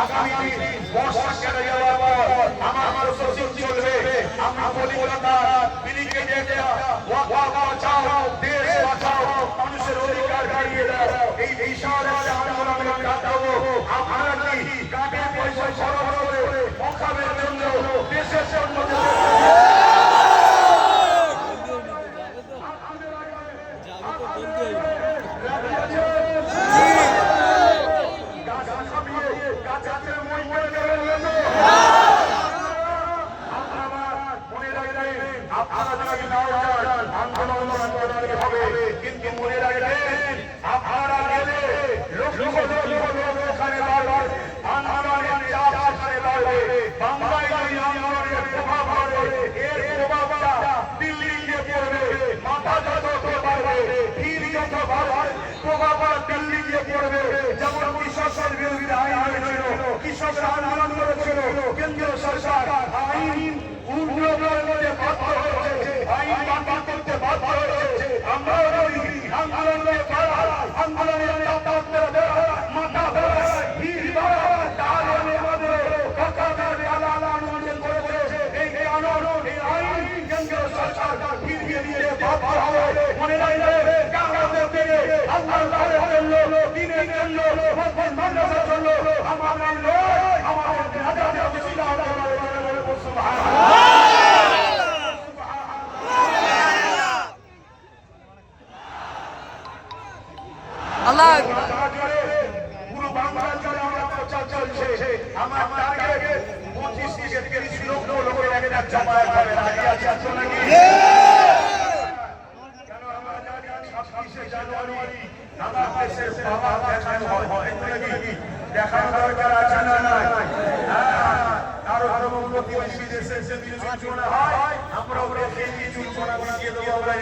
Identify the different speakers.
Speaker 1: আগামী বর্ষা কেটে যাওয়ার পর আমার সচিব চলবে। আমি বলি কথা বিলিকে দিয়ে ওয়াকা বাঁচাও, দেশ বাঁচাও, মানুষের অধিকার ফিরিয়ে দাও। এই বিশাল আন্দোলনে কাটাবো। আপনারা কি কাটে পয়সা খরচ করে মকামের জন্য, দেশের জন্য কিন্তু মনে রাখবেন আপনারা গেলে ওখানে বাড়বে, আন্দোলনের চাপ সেখানে বাড়বে। বাংলায় যদি আন্দোলনের প্রভাব বাড়বে, এর প্রভাবটা দিল্লি গিয়ে পড়বে। মাথা যত বাড়বে, ভিড় যত বাড়বে, প্রভাবটা দিল্লি গিয়ে পড়বে। যেমন কৃষকের বিরুদ্ধে আইন হয়েছিল, কৃষকরা আন্দোলন করেছিল, কেন্দ্রীয় সরকার আইন উন্নয়ন করতে বাধ্য হয়েছে, আইন বাতিল করতে বাধ্য হয়েছে। আমরাও যদি আন্দোলনের আন্দোলনের মাথা ভিড় তাহলে আমাদের আন্দোলন করেছে। এই আন্দোলন এই আইন কেন্দ্রীয় সরকার ফিরিয়ে দিতে বাধ্য হবে। মনে রাখবে কাগজের দিকে আল্লাহর জন্য, দিনের জন্য, মানুষের জন্য আমাদের নয়, আমাদের আজাদের ওসিলা
Speaker 2: আল্লাহ
Speaker 1: পুরো বাংলার জন্য আমরা প্রচার চলছে। আমার টার্গেট 25 থেকে 30 লক্ষ লোকের আগে জামায়াত হবে। রাজি আছেন নাকি? কেন আমরা জানি 26শে জানুয়ারি আমার দেশের বাবা দেখানো হয় নাকি? দেখানো দরকার আছে না নাই? আরো প্রতিবেশী দেশের যে কিছু হয় আমরা ওরা সেই কিছু দিয়ে দেবো। আমরা